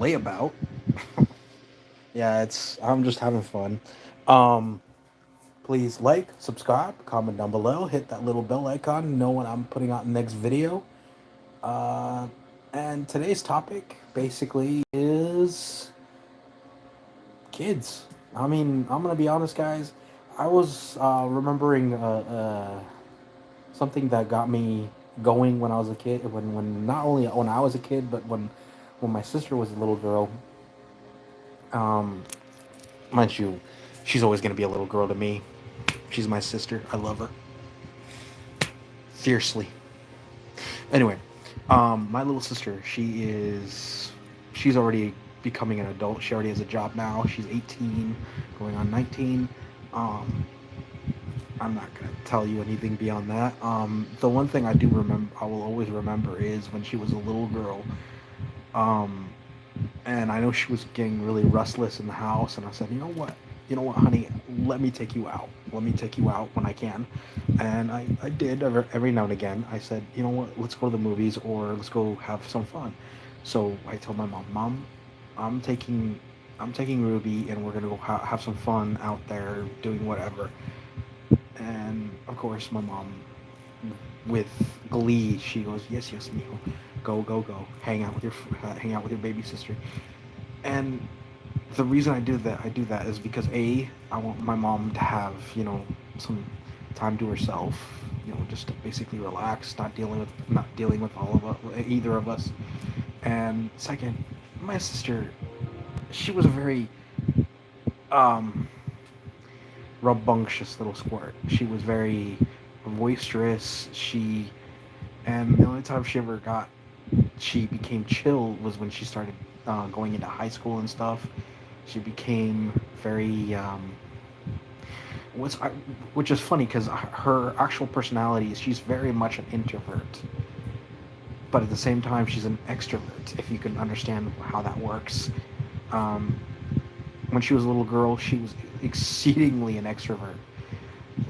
lay about. Yeah, I'm just having fun. Um, Please like, subscribe, comment down below, hit that little bell icon, know when I'm putting out the next video. Uh, and today's topic basically is kids. I mean, I'm gonna be honest, guys. I was remembering something that got me going when I was a kid. When not only when I was a kid, but when my sister was a little girl. Um, Mind you, she's always gonna be a little girl to me. She's my sister. I love her fiercely. Anyway, my little sister, she's already becoming an adult. She already has a job now. She's 18, going on 19. Um, I'm not gonna tell you anything beyond that. The one thing I do remember, I will always remember, is when she was a little girl. Um, and I know she was getting really restless in the house, and I said, you know what, honey, let me take you out. Let me take you out when I can. And I did every now and again. I said, you know what, let's go to the movies or let's go have some fun. So I told my mom, I'm taking I'm taking Ruby and we're gonna go have some fun out there doing whatever. And of course, my mom, with glee, she goes, yes, yes, mijo, go, go, go, hang out with your baby sister. And the reason I do that is because I want my mom to have some time to herself, just to basically relax, not dealing with all of us, either of us. And second, my sister, she was a very um rambunctious little squirt. She was very boisterous. And the only time she became chill was when she started going into high school and stuff. She became very what's I, which is funny because her actual personality is she's very much an introvert, but at the same time she's an extrovert. If you can understand how that works. Um, when she was a little girl, she was exceedingly an extrovert.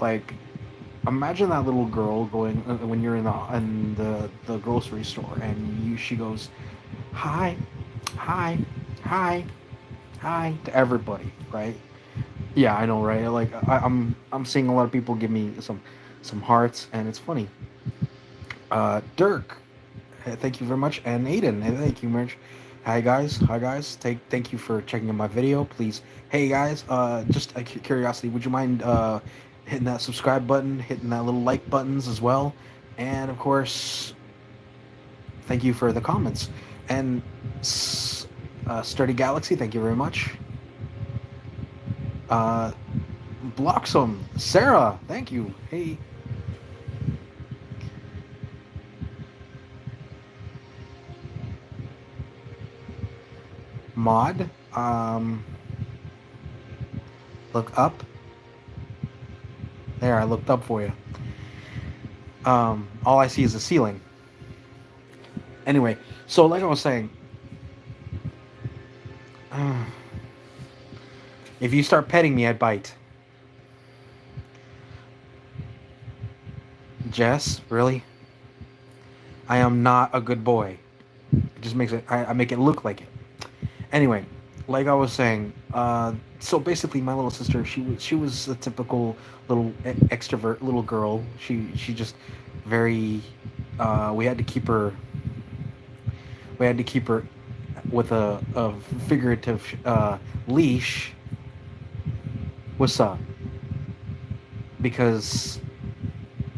Like, imagine that little girl going when you're in the grocery store and she goes, hi, hi, hi, hi to everybody, right? Yeah, I know, right? Like I'm seeing a lot of people give me some hearts, and it's funny. Dirk, thank you very much, and Aiden, thank you, Merch. Hi guys. Thank you for checking out my video. Please, hey guys, just a curiosity, would you mind hitting that subscribe button, hitting that little like buttons as well, and of course, thank you for the comments. And Sturdy Galaxy, thank you very much. Uh, Bloxam, Sarah, thank you. Hey, Mod, look up. There, I looked up for you. All I see is the ceiling. Anyway, so like I was saying, if you start petting me, I bite. Jess, really? I am not a good boy. It just makes it. I make it look like it. Anyway, like I was saying, so basically, my little sister, she was a typical little extrovert little girl. She just very. We had to keep her. We had to keep her with a figurative leash. What's up? Because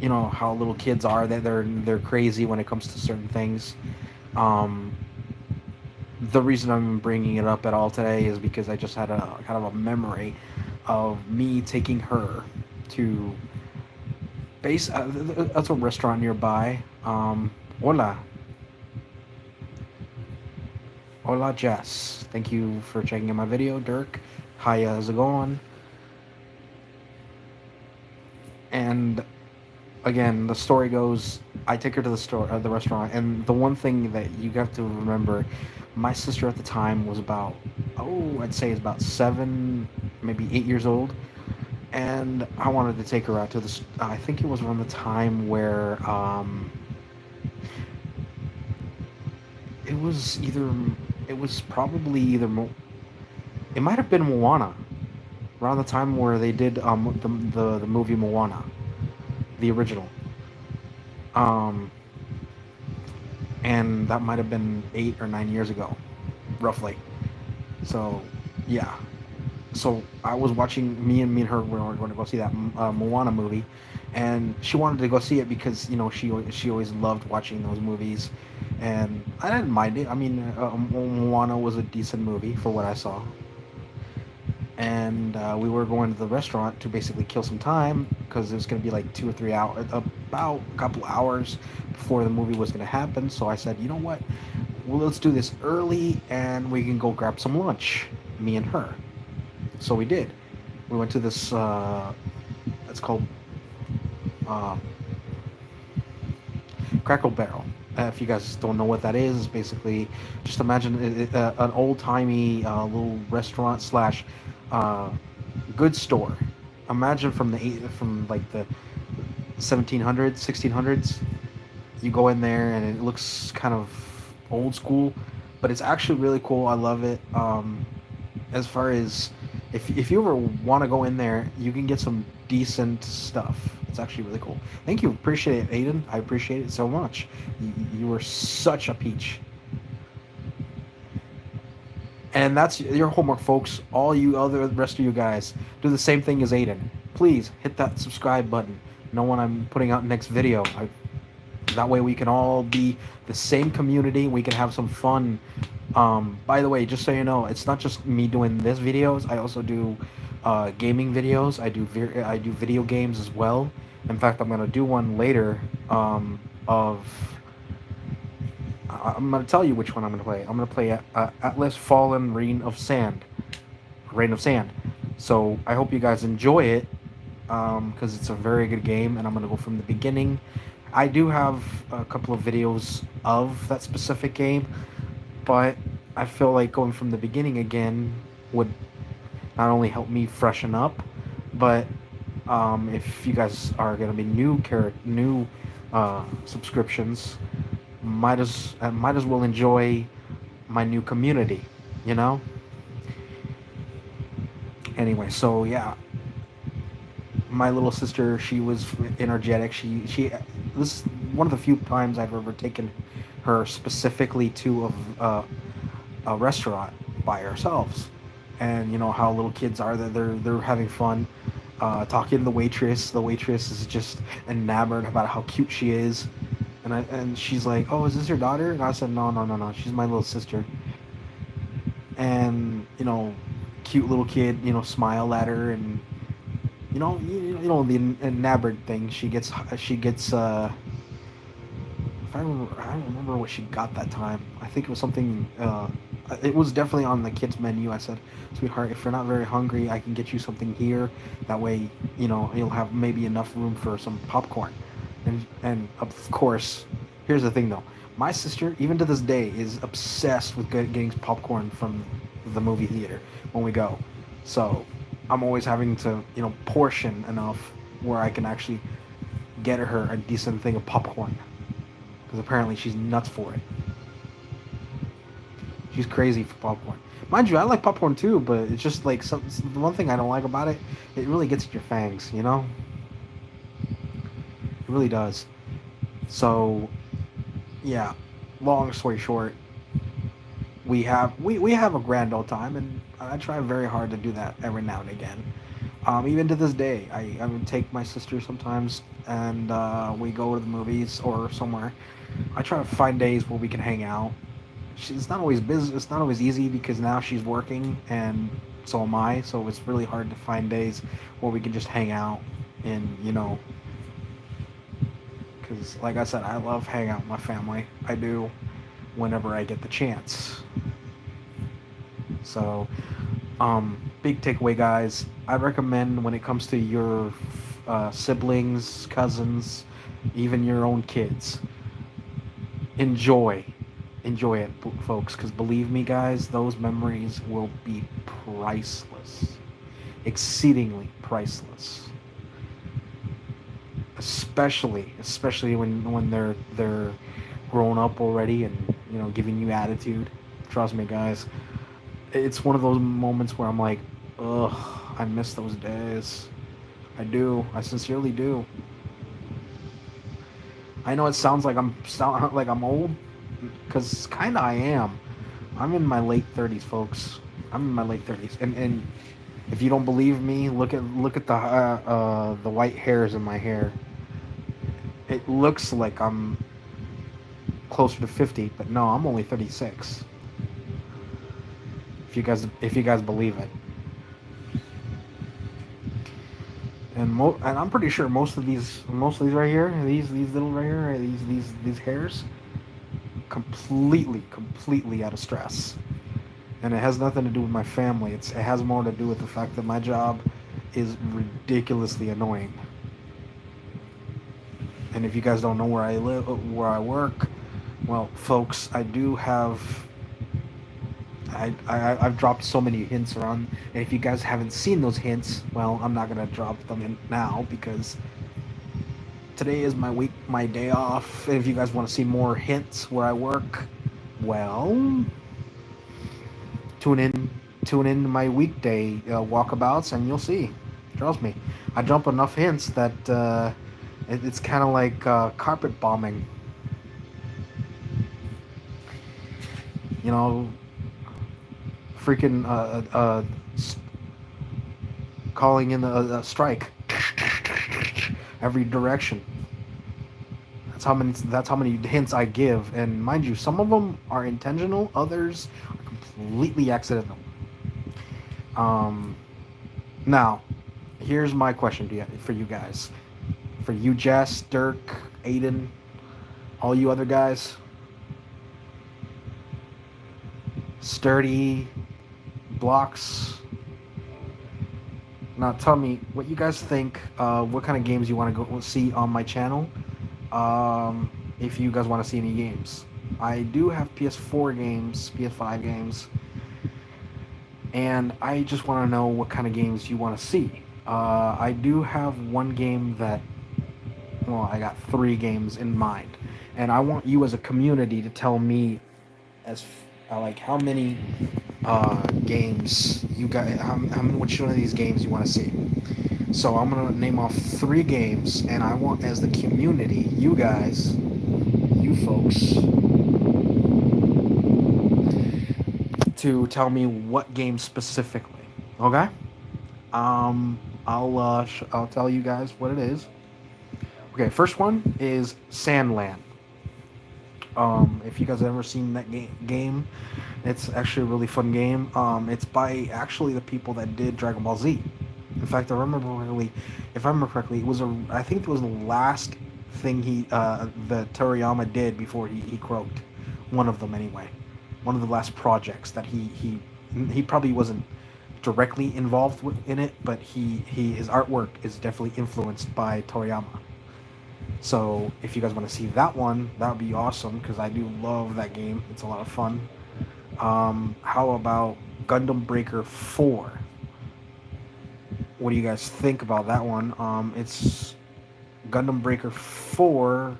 you know how little kids are. They're crazy when it comes to certain things. Um, the reason I'm bringing it up at all today is because I just had a kind of a memory of me taking her to that's a restaurant nearby. Hola, hola, Jess. Thank you for checking out my video, Dirk. Hi, how's it going? And again, the story goes, I take her to the restaurant, and the one thing that you have to remember, my sister at the time was about, I'd say is about 7, maybe 8 years old, and I wanted to take her out to this. I think it was around the time where it was either. It was probably it might have been Moana, around the time where they did the movie Moana, the original. Um, and that might have been 8 or 9 years ago, roughly. So, yeah. So I was watching me and her we were going to go see that Moana movie, and she wanted to go see it because she always loved watching those movies, and I didn't mind it. I mean, Moana was a decent movie for what I saw, and we were going to the restaurant to basically kill some time because it was going to be like 2 or 3 hours, about a couple hours before the movie was going to happen. So I said, you know what? Well, let's do this early, and we can go grab some lunch, me and her. So we did. We went to this. It's called uh, Crackle Barrel. If you guys don't know what that is, it's basically just imagine an old timey little restaurant slash uh, goods store. Imagine from like the 1700s, 1600s. You go in there and it looks kind of old school, but it's actually really cool. I love it. As far as if you ever want to go in there, you can get some decent stuff. It's actually really cool. Thank you, appreciate it, Aiden. I appreciate it so much. You were such a peach. And that's your homework, folks. All you other rest of you guys, do the same thing as Aiden. Please hit that subscribe button. Know when I'm putting out next video. That way we can all be the same community. We can have some fun. By the way, just so you know, it's not just me doing this videos. I also do gaming videos. I do video games as well. In fact, I'm gonna do one later of. I'm gonna tell you which one I'm gonna play. I'm gonna play Atlas Fallen Rain of Sand. So I hope you guys enjoy it because it's a very good game, and I'm gonna go from the beginning. I do have a couple of videos of that specific game, but I feel like going from the beginning again would not only help me freshen up, but if you guys are gonna be new subscriptions, might as well enjoy my new community, you know. Anyway, so yeah, my little sister, she was energetic. She this is one of the few times I've ever taken her specifically to a restaurant by ourselves, and you know how little kids are, that they're having fun, talking to the waitress. The waitress is just enamored about how cute she is, and she's like, "Oh, is this your daughter?" And I said, "No, no, no, no. She's my little sister." And you know, cute little kid, you know, smile at her, and you know the enamored thing. She gets if I remember, I don't remember what she got that time. I think it was something. It was definitely on the kids menu. I said, "Sweetheart, if you're not very hungry, I can get you something here. That way, you know, you'll have maybe enough room for some popcorn." And of course, here's the thing though. My sister, even to this day, is obsessed with getting popcorn from the movie theater when we go. So I'm always having to, you know, portion enough where I can actually get her a decent thing of popcorn, because apparently she's nuts for it. She's crazy for popcorn. Mind you, I like popcorn too, but it's just like the one thing I don't like about it, it really gets in your fangs, you know? It really does. So, yeah, long story short, we have a grand old time, and I try very hard to do that every now and again. Even to this day, I would take my sister sometimes, and we go to the movies or somewhere. I try to find days where we can hang out. It's not always busy. It's not always easy because now she's working, and so am I. So it's really hard to find days where we can just hang out, and you know, because like I said, I love hanging out with my family. I do, whenever I get the chance. So, big takeaway, guys. I recommend when it comes to your siblings, cousins, even your own kids, enjoy, enjoy it, folks. Because believe me, guys, those memories will be priceless, exceedingly priceless. Especially when they're grown up already and you know giving you attitude. Trust me, guys. It's one of those moments where I'm like, ugh, I miss those days. I do. I sincerely do. I know it sounds like I'm old, because kind of I am. I'm in my late 30s, folks. I'm in my late 30s, and if you don't believe me, look at the white hairs in my hair. It looks like I'm closer to 50, but no, I'm only 36. If you guys believe it, and I'm pretty sure most of these right here, these little right here, right, these hairs, completely out of stress, and it has nothing to do with my family. It has more to do with the fact that my job is ridiculously annoying. And if you guys don't know where I live, where I work, well, folks, I do have. I've dropped so many hints around, and if you guys haven't seen those hints, well, I'm not gonna drop them in now because today is my day off. And if you guys want to see more hints where I work, well, tune in, tune in to my weekday walkabouts, and you'll see. Trust me, I drop enough hints that it's kind of like carpet bombing. You know, freaking calling in a strike every direction. That's how many hints I give, and mind you, some of them are intentional, others are completely accidental. Um, Now, here's my question for you guys, for you, Jess, Dirk, Aiden, all you other guys, sturdy blocks. Now, tell me what you guys think. What kind of games you want to go see on my channel? If you guys want to see any games, I do have PS4 games, PS5 games, and I just want to know what kind of games you want to see. I do have one game that, well, I got three games in mind, and I want you as a community to tell me like how many games you got, which one of these games you want to see. So I'm gonna name off three games, and I want, as the community, you guys, you folks, to tell me what game specifically. Okay? I'll tell you guys what it is. Okay, first one is Sandland. If you guys have ever seen that game, it's actually a really fun game. It's by actually the people that did Dragon Ball Z. In fact, if I remember correctly, I think it was the last thing that Toriyama did before he croaked. One of them, anyway. One of the last projects that he probably wasn't directly involved in it, but his artwork is definitely influenced by Toriyama. So if you guys want to see that one, that would be awesome because I do love that game. It's a lot of fun. How about Gundam Breaker 4? What do you guys think about that one? It's Gundam Breaker 4.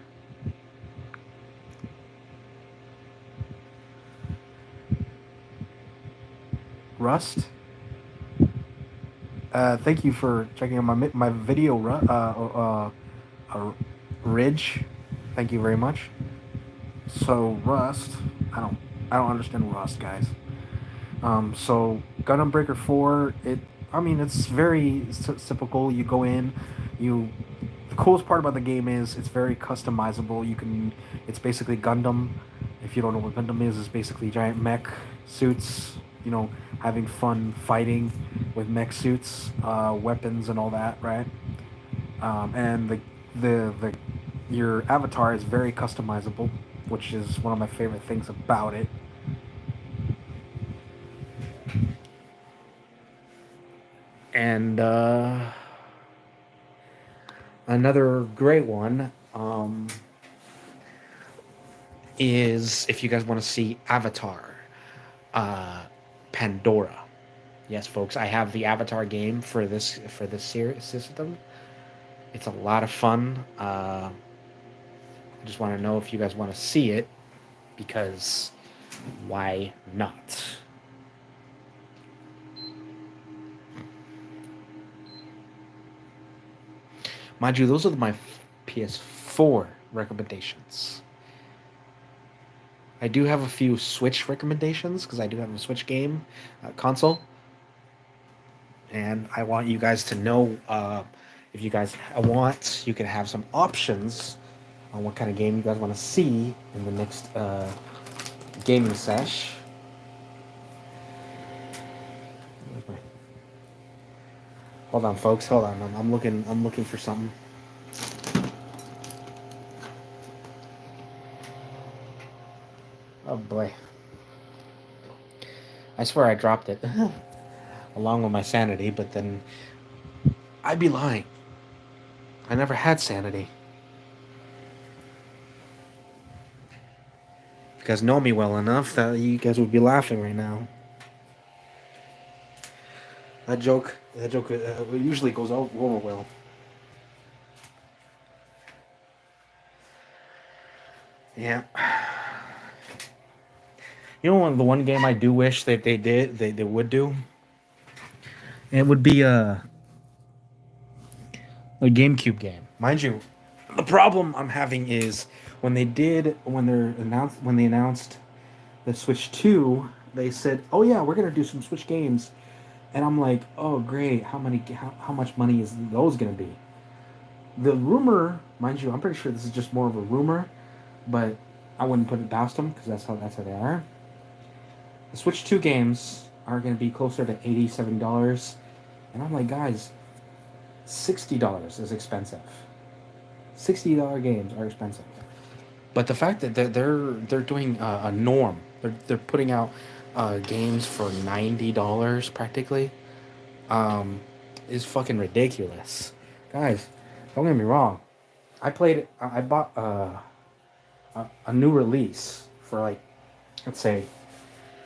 Rust? Thank you for checking out my video, Ridge. Thank you very much. So Rust, I don't I don't understand Rust, guys. So Gundam Breaker 4, it's very typical. You go in, you. The coolest part about the game is it's very customizable. It's basically Gundam. If you don't know what Gundam is, it's basically giant mech suits. You know, having fun fighting with mech suits, weapons, and all that, right? And the your avatar is very customizable, which is one of my favorite things about it. And another great one is, if you guys want to see Avatar, uh, Pandora. Yes, folks, I have the Avatar game for this series system. It's a lot of fun. I just want to know if you guys want to see it because Why not? Mind you, those are my PS4 recommendations. I do have a few Switch recommendations because I do have a Switch game console, and I want you guys to know if you guys want, you can have some options on what kind of game you guys want to see in the next gaming sesh. Hold on, folks. Hold on. I'm looking. I'm looking for something. Oh boy! I swear I dropped it, along with my sanity. But then I'd be lying. I never had sanity. You guys know me well enough that you guys would be laughing right now. That joke usually goes over well. Yeah. You know, the one game I do wish that they would do, it would be a GameCube game, mind you. The problem I'm having is when they announced the Switch Two, they said, "Oh yeah, we're gonna do some Switch games," and I'm like, "Oh great, how much money is those gonna be?" The rumor, mind you, I'm pretty sure this is just more of a rumor, but I wouldn't put it past them because that's how they are. The Switch Two games are gonna be closer to $87, and I'm like, guys, $60 is expensive. $60 games are expensive. But the fact that they're doing a norm, they're putting out games for $90 practically, um, is fucking ridiculous, guys. Don't get me wrong. I bought a new release for like, let's say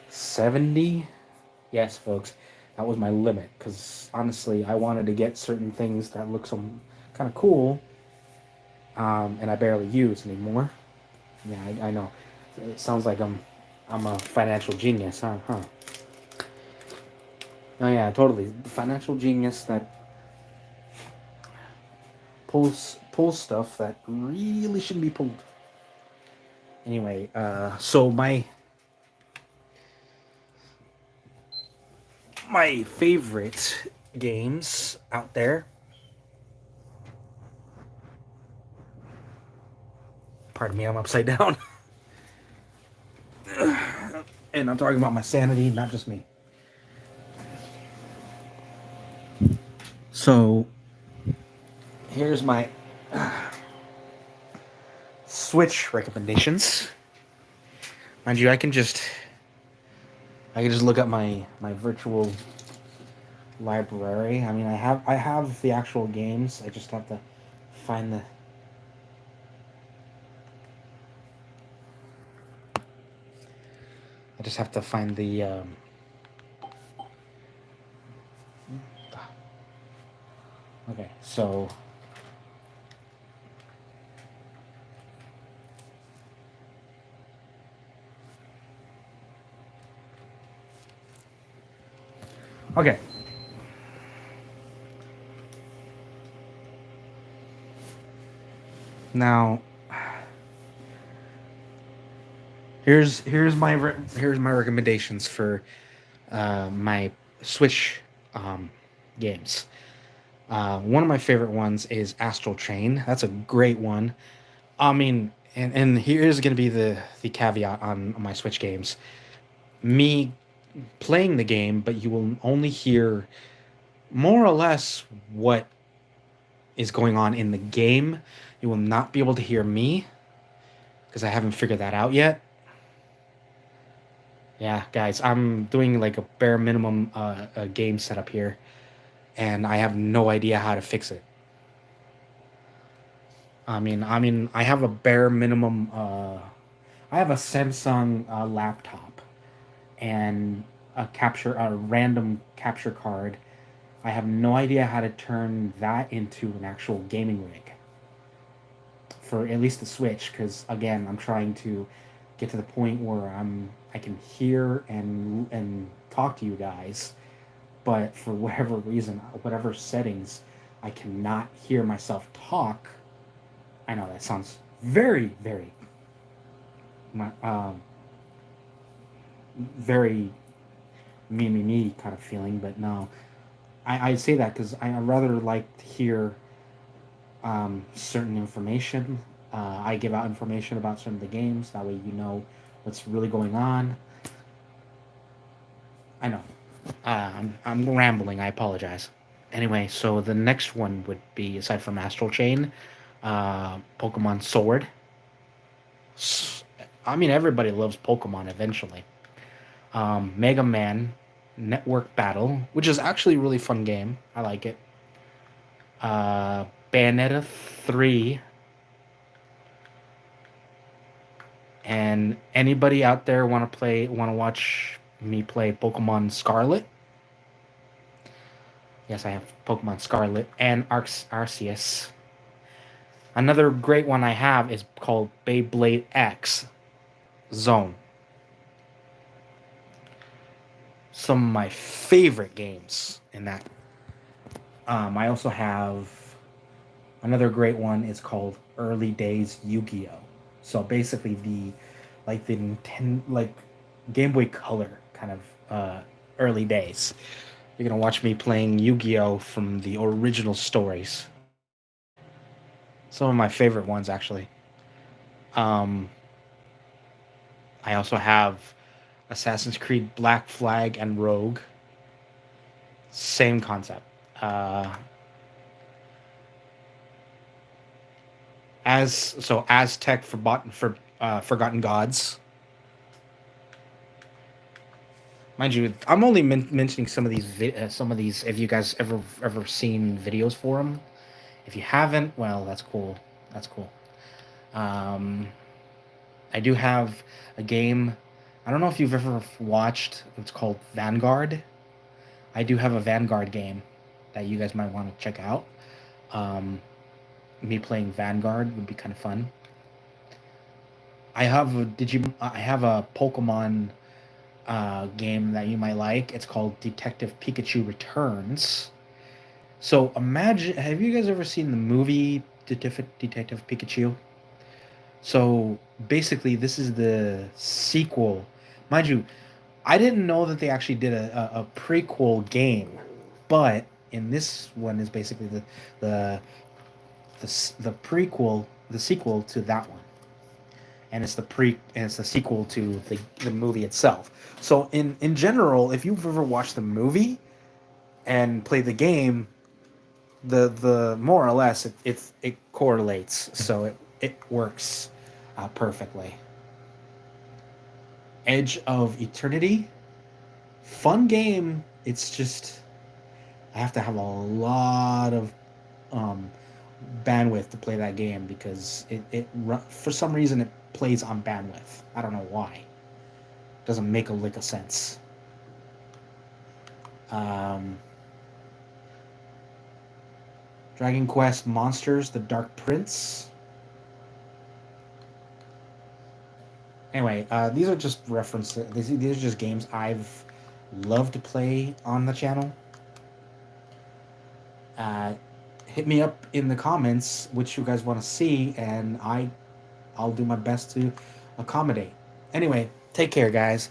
70. Yes, folks, that was my limit because honestly, I wanted to get certain things that look some kind of cool, and I barely use anymore. Yeah, I know. It sounds like I'm a financial genius, huh? Huh. Oh yeah, totally. The financial genius that pulls stuff that really shouldn't be pulled. Anyway, so my favorite games out there. Pardon me, I'm upside down, and I'm talking about my sanity, not just me. So here's my Switch recommendations. Mind you, I can just look up my virtual library. I mean, I have the actual games. I just have to find the. I just have to find the. Okay, so. Okay. Now, here's my recommendations for my Switch games. One of my favorite ones is Astral Chain. That's a great one. I mean, and here's going to be the caveat on my Switch games. Me playing the game, but you will only hear more or less what is going on in the game. You will not be able to hear me because I haven't figured that out yet. Yeah, guys, I'm doing like a bare minimum a game setup here, and I have no idea how to fix it. I have a bare minimum. I have a Samsung laptop and a random capture card. I have no idea how to turn that into an actual gaming rig for at least the Switch, because again, I'm trying to get to the point where I'm I can hear and talk to you guys, but for whatever reason, whatever settings, I cannot hear myself talk. I know that sounds very, very, um, very me kind of feeling, but no, I say that because I rather like to hear certain information. I give out information about some of the games. That way, you know what's really going on. I know. I'm rambling. I apologize. Anyway, so the next one would be, aside from Astral Chain, Pokemon Sword. I mean, everybody loves Pokemon eventually. Mega Man Network Battle, which is actually a really fun game. I like it. Bayonetta 3. And anybody out there want to watch me play Pokemon Scarlet? Yes, I have Pokemon Scarlet and Arceus. Another great one I have is called Beyblade X Zone. Some of my favorite games in that. I also have another great one. It's called Early Days Yu-Gi-Oh. So basically, the Nintendo, like Game Boy Color kind of early days. You're gonna watch me playing Yu-Gi-Oh from the original stories. Some of my favorite ones, actually. Um, I also have Assassin's Creed Black Flag and Rogue. Same concept. Uh, Aztec Forgotten Gods. Mind you, I'm only mentioning some of these. If you guys ever seen videos for them, if you haven't, well, that's cool. That's cool. Um, I do have a game. I don't know if you've ever watched. It's called Vanguard. I do have a Vanguard game that you guys might want to check out. Um, Me playing Vanguard would be kind of fun. I have a I have a Pokemon game that you might like. It's called Detective Pikachu Returns. So imagine, have you guys ever seen the movie Detective Pikachu? So basically, this is the sequel. Mind you, I didn't know that they actually did a prequel game, but in this one is basically the the prequel, the sequel to that one, and it's the sequel to the movie itself. So in general, if you've ever watched the movie and played the game, the more or less it correlates, so it works perfectly. Edge of Eternity, fun game. It's just I have to have a lot of um, bandwidth to play that game because it for some reason it plays on bandwidth. I don't know why. It doesn't make a lick of sense. Um, Dragon Quest Monsters: The Dark Prince. Anyway, these are just references. These are just games I've loved to play on the channel. Uh, Hit me up in the comments which you guys want to see, and I'll do my best to accommodate. Anyway, take care, guys.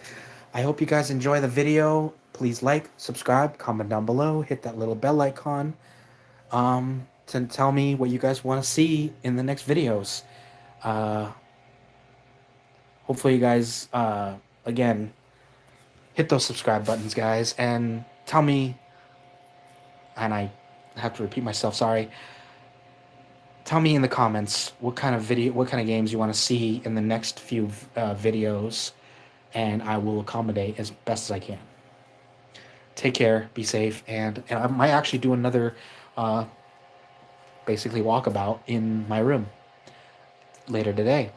I hope you guys enjoy the video. Please like, subscribe, comment down below, hit that little bell icon to tell me what you guys want to see in the next videos. Uh, Hopefully, you guys, again, hit those subscribe buttons, guys, and tell me, and I have to repeat myself, sorry. Tell me in the comments what kind of games you want to see in the next few videos, and I will accommodate as best as I can. Take care, be safe, and I might actually do another, uh, basically walkabout in my room later today.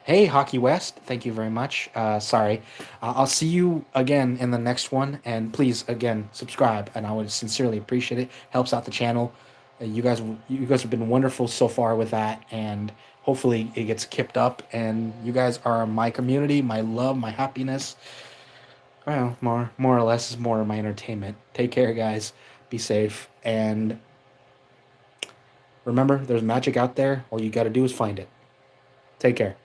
Hey, Hockey West, thank you very much. Sorry. I'll see you again in the next one. And please, again, subscribe. And I would sincerely appreciate it. Helps out the channel. You guys have been wonderful so far with that. And hopefully it gets kept up, and you guys are my community, my love, my happiness. Well, more or less is more of my entertainment. Take care, guys. Be safe, and remember, there's magic out there. All you got to do is find it. Take care.